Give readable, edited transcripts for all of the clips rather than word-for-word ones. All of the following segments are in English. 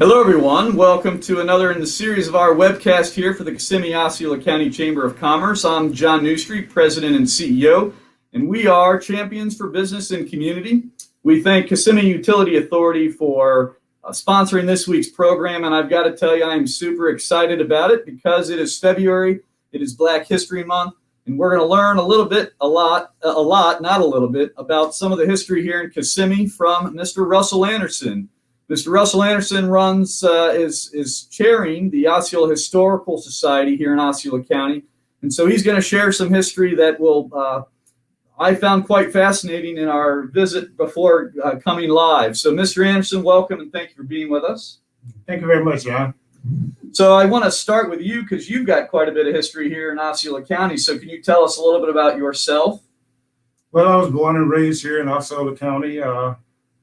Hello, everyone. Welcome to another in the series of our webcast here for the Kissimmee Osceola County Chamber of Commerce. I'm John Newstreet, President and CEO, and we are champions for business and community. We thank Kissimmee Utility Authority for sponsoring this week's program, and I've got to tell you, I'm super excited about it because it is February, it is Black History Month, and we're going to learn a lot, not a little bit, about some of the history here in Kissimmee from Mr. Russell Anderson. Mr. Russell Anderson is chairing the Osceola Historical Society here in Osceola County, and so he's going to share some history that I found quite fascinating in our visit before coming live. So, Mr. Anderson, welcome and thank you for being with us. Thank you very much, John. So I want to start with you because you've got quite a bit of history here in Osceola County. So can you tell us a little bit about yourself? Well, I was born and raised here in Osceola County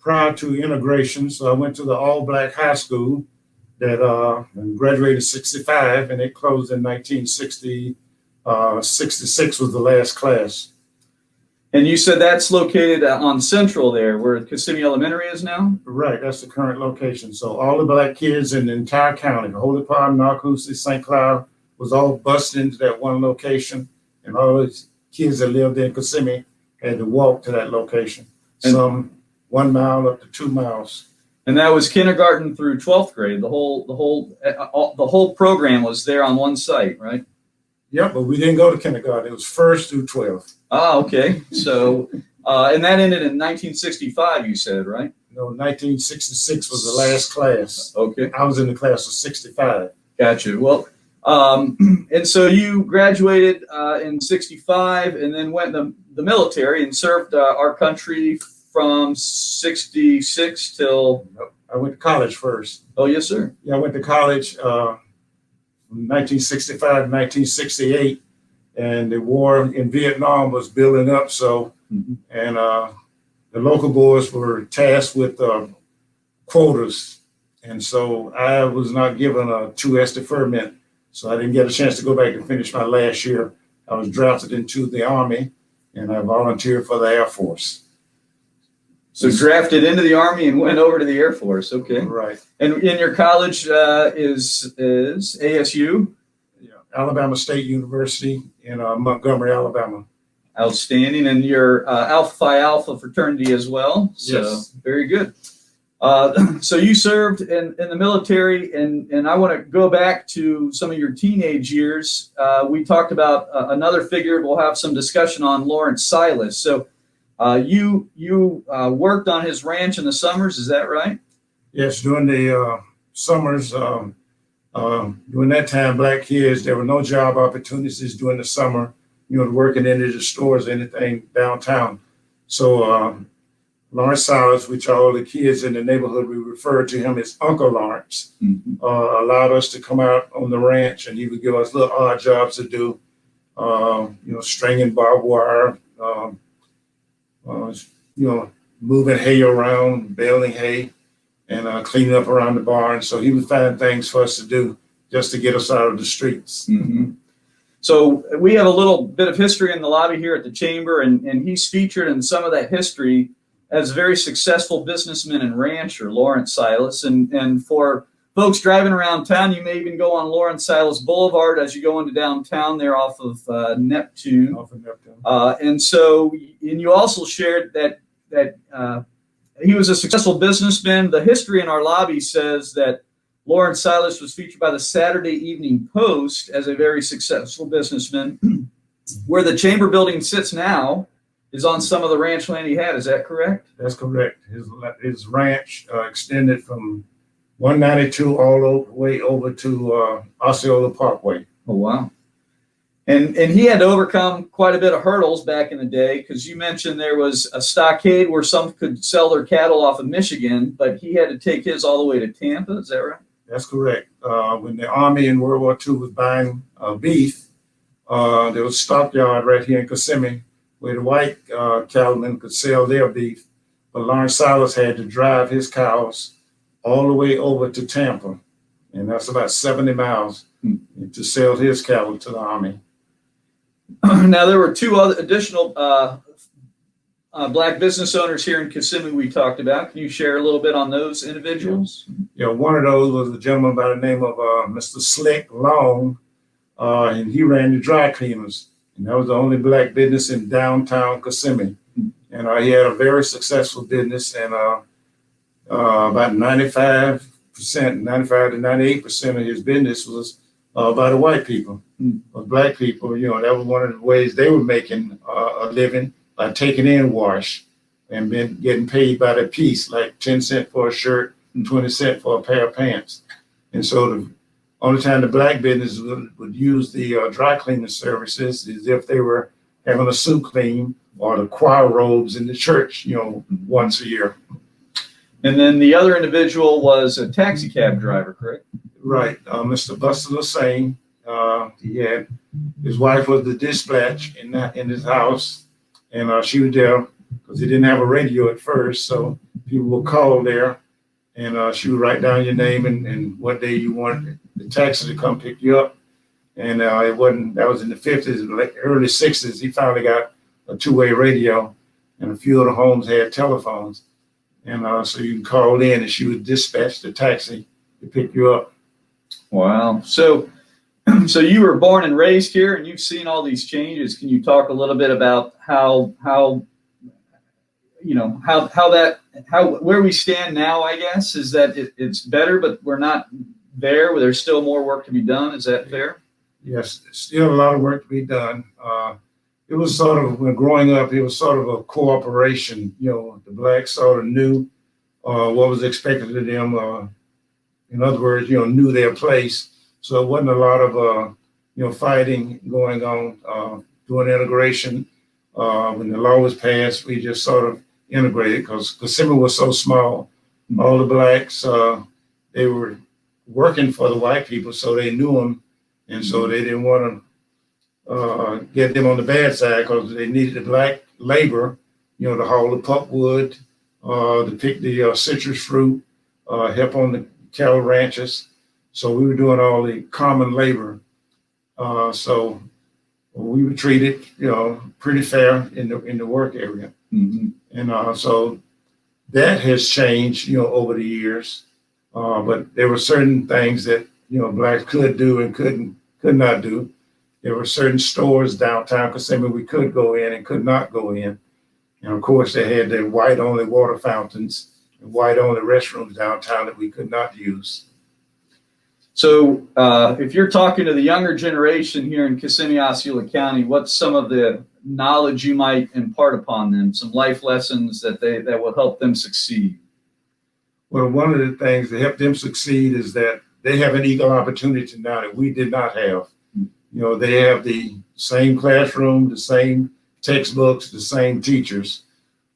prior to integration. So I went to the all-black high school that graduated in 65, and it closed in 1960. 66 was the last class. And you said that's located on Central there, where Kissimmee Elementary is now? Right, that's the current location. So all the black kids in the entire county, the Holy Palm, Narcoossee, St. Cloud, was all bused into that one location. And all the kids that lived in Kissimmee had to walk to that location. And some 1 mile up to 2 miles. And that was kindergarten through 12th grade. The whole program was there on one site, right? Yeah, but we didn't go to kindergarten. It was 1st through 12th. Ah, okay. So, and that ended in 1965, you said, right? No, 1966 was the last class. Okay. I was in the class of 65. Gotcha. Well, and so you graduated in 65 and then went in the military and served our country from 66 till... I went to college first. Oh, yes, sir. Yeah, I went to college from 1965 to 1968, and the war in Vietnam was building up. So, and the local boards were tasked with quotas, and so I was not given a 2S deferment, so I didn't get a chance to go back and finish my last year. I was drafted into the Army, and I volunteered for the Air Force. So drafted into the Army and went over to the Air Force. Okay. Right. And in your college is ASU? Yeah, Alabama State University in Montgomery, Alabama. Outstanding. And your Alpha Phi Alpha fraternity as well. So yes. Very good. So you served in the military, and I want to go back to some of your teenage years. We talked about another figure we'll have some discussion on, Lawrence Silas. So you worked on his ranch in the summers, is that right? Yes, during the summers, during that time, black kids, there were no job opportunities during the summer, working in the stores, anything downtown. So Lawrence Silas, which all the kids in the neighborhood, we referred to him as Uncle Lawrence, allowed us to come out on the ranch, and he would give us little odd jobs to do, stringing barbed wire, moving hay around, baling hay, and cleaning up around the barn. So he would find things for us to do just to get us out of the streets. Mm-hmm. So we have a little bit of history in the lobby here at the chamber, and he's featured in some of that history as a very successful businessman and rancher, Lawrence Silas. And for folks driving around town, you may even go on Lawrence Silas Boulevard as you go into downtown there off of Neptune. And you also shared that he was a successful businessman. The history in our lobby says that Lawrence Silas was featured by the Saturday Evening Post as a very successful businessman. Where the chamber building sits now is on some of the ranch land he had. Is that correct? That's correct. His ranch extended from 192 all the way over to Osceola Parkway. Oh, wow. And he had to overcome quite a bit of hurdles back in the day, because you mentioned there was a stockade where some could sell their cattle off of Michigan, but he had to take his all the way to Tampa. Is that right? That's correct. When the Army in World War II was buying beef, there was Stockyard right here in Kissimmee where the white cattlemen could sell their beef. But Lawrence Silas had to drive his cows all the way over to Tampa, and that's about 70 miles to sell his cattle to the Army. Now, there were two other additional black business owners here in Kissimmee we talked about. Can you share a little bit on those individuals? Yeah, one of those was a gentleman by the name of Mr. Slick Long, and he ran the dry cleaners. And that was the only black business in downtown Kissimmee. And he had a very successful business, and about 95 to 98% of his business was by the white people. But black people, that was one of the ways they were making a living, by taking in wash and been getting paid by the piece, like 10 cents for a shirt and 20 cents for a pair of pants. And so the only time the black business would use the dry cleaning services is if they were having a suit clean or the choir robes in the church, once a year. And then the other individual was a taxi cab driver, correct? Right. Mr. Buster Lassane, he had, his wife was the dispatch in his house, and she was there because he didn't have a radio at first. So people would call there, and she would write down your name and what day you wanted the taxi to come pick you up. And that was in the 50s, early 60s. He finally got a two-way radio, and a few of the homes had telephones. And so you can call in, and she would dispatch the taxi to pick you up. Wow. So you were born and raised here, and you've seen all these changes. Can you talk a little bit about where we stand now? I guess is that it's better, but we're not there. There's still more work to be done. Is that fair? Yes, there's still a lot of work to be done. It was sort of, when growing up, it was sort of a cooperation. The blacks sort of knew what was expected of them. In other words, knew their place. So it wasn't a lot of, fighting going on during integration. When the law was passed, we just sort of integrated because Kissimmee was so small. All the blacks, they were working for the white people, so they knew them. And so they didn't want to get them on the bad side because they needed the black labor, to haul the pulpwood, to pick the citrus fruit, help on the cattle ranches. So we were doing all the common labor. So we were treated, pretty fair in the work area. Mm-hmm. And so that has changed, over the years. But there were certain things that, blacks could do and could not do. There were certain stores downtown Kissimmee we could go in and could not go in. And of course, they had the white-only water fountains and white-only restrooms downtown that we could not use. So if you're talking to the younger generation here in Kissimmee, Osceola County, what's some of the knowledge you might impart upon them, some life lessons that will help them succeed? Well, one of the things that help them succeed is that they have an equal opportunity now that we did not have. They have the same classroom, the same textbooks, the same teachers.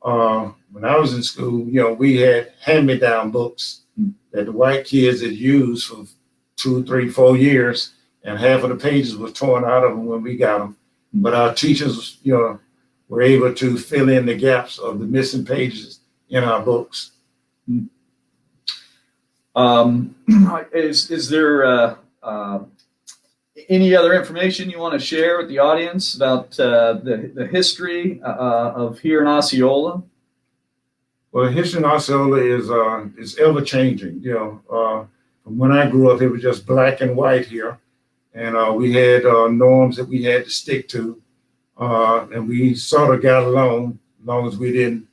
When I was in school, we had hand-me-down books that the white kids had used for 2, 3, 4 years, and half of the pages were torn out of them when we got them. But our teachers, were able to fill in the gaps of the missing pages in our books. Is there any other information you want to share with the audience about the history of here in Osceola? Well, history in Osceola is ever changing. From when I grew up, it was just black and white here, and we had norms that we had to stick to, and we sort of got along as long as we didn't,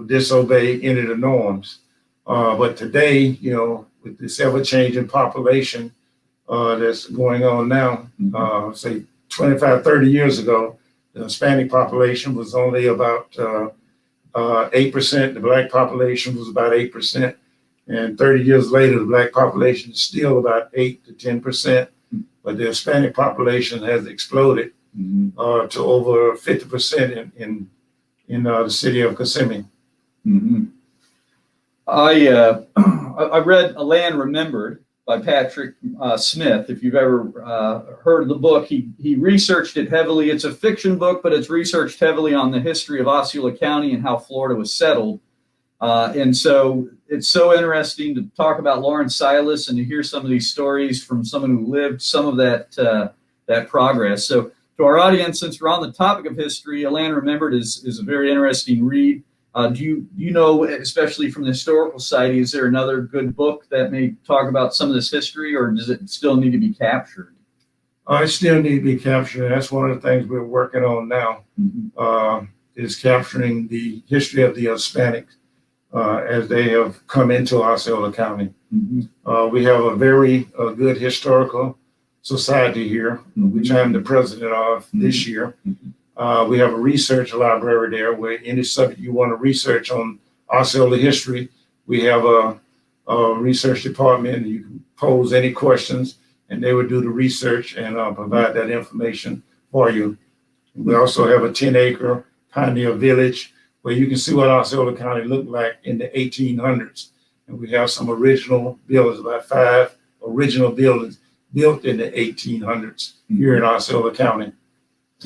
disobey any of the norms. But today, with this ever-changing population that's going on now, say 25, 30 years ago, the Hispanic population was only about 8%. The black population was about 8%. And 30 years later, the black population is still about 8 to 10%. But the Hispanic population has exploded to over 50% in the city of Kissimmee. Mm-hmm. I read Alain Remembered by Patrick Smith. If you've ever heard of the book, he researched it heavily. It's a fiction book, but it's researched heavily on the history of Osceola County and how Florida was settled. And so it's so interesting to talk about Lawrence Silas and to hear some of these stories from someone who lived some of that progress. So to To our audience, since we're on the topic of history, Alain Remembered is a very interesting read. Do you know, especially from the historical side, is there another good book that may talk about some of this history, or does it still need to be captured? It still need to be captured. That's one of the things we're working on now, is capturing the history of the Hispanics as they have come into Osceola County. We have a very good historical society here, which I'm the president of this year. We have a research library there where any subject you want to research on Osceola history, we have a research department. You can pose any questions and they would do the research and provide that information for you. We also have a 10-acre pioneer village where you can see what Osceola County looked like in the 1800s. And we have some original buildings, about 5 original buildings built in the 1800s here in Osceola County.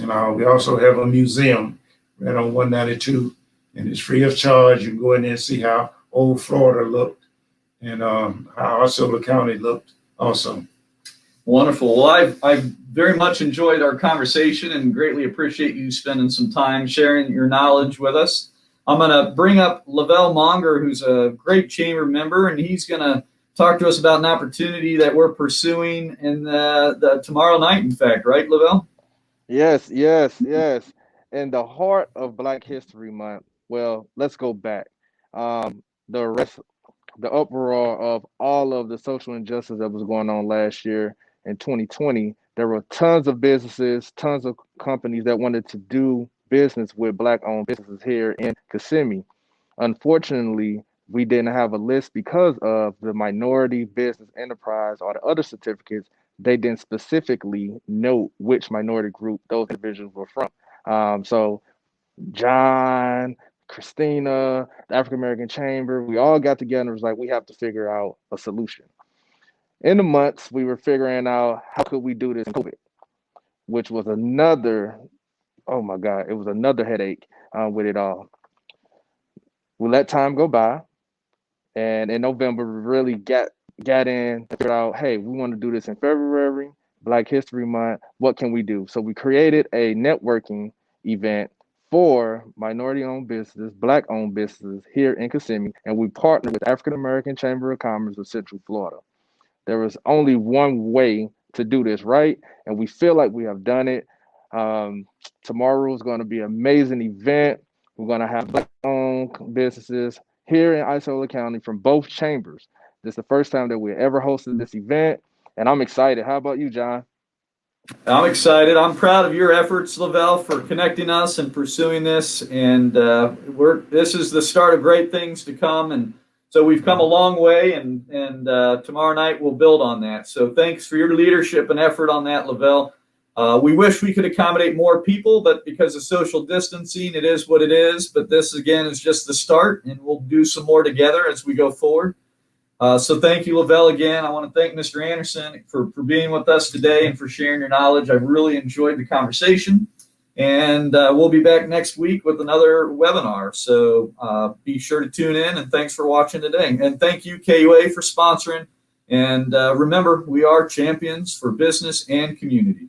And we also have a museum right on 192, and it's free of charge. You can go in there and see how old Florida looked and how Osceola County looked also. Wonderful. Well, I very much enjoyed our conversation and greatly appreciate you spending some time sharing your knowledge with us. I'm going to bring up Lavelle Monger, who's a great chamber member, and he's going to talk to us about an opportunity that we're pursuing in the tomorrow night, in fact, right, Lavelle? Yes. In the heart of Black History Month, well, let's go back. The uproar of all of the social injustice that was going on last year in 2020, there were tons of businesses, tons of companies that wanted to do business with Black-owned businesses here in Kissimmee. Unfortunately, we didn't have a list because of the minority business enterprise or the other certificates. They didn't specifically note which minority group those individuals were from. So John, Christina, the African American Chamber, we all got together and was like, we have to figure out a solution. In the months, we were figuring out how could we do this in COVID, which was another, oh my God, it was another headache with it all. We let time go by. And in November, we really got in to figure out, hey, we want to do this in February, Black History Month. What can we do? So we created a networking event for minority-owned businesses, Black-owned businesses here in Kissimmee, and we partnered with African American Chamber of Commerce of Central Florida. There was only one way to do this right, and we feel like we have done it. Tomorrow is going to be an amazing event. We're going to have Black-owned businesses here in Osceola County from both chambers. This is the first time that we ever hosted this event, and I'm excited. How about you, John? I'm excited. I'm proud of your efforts, Lavelle, for connecting us and pursuing this. And this is the start of great things to come. And so we've come a long way, and tomorrow night we'll build on that. So thanks for your leadership and effort on that, Lavelle. We wish we could accommodate more people, but because of social distancing, it is what it is. But this, again, is just the start, and we'll do some more together as we go forward. So thank you, Lavelle, again. I want to thank Mr. Anderson for being with us today and for sharing your knowledge. I've really enjoyed the conversation. And we'll be back next week with another webinar. So be sure to tune in, and thanks for watching today. And thank you, KUA, for sponsoring. And remember, we are champions for business and community.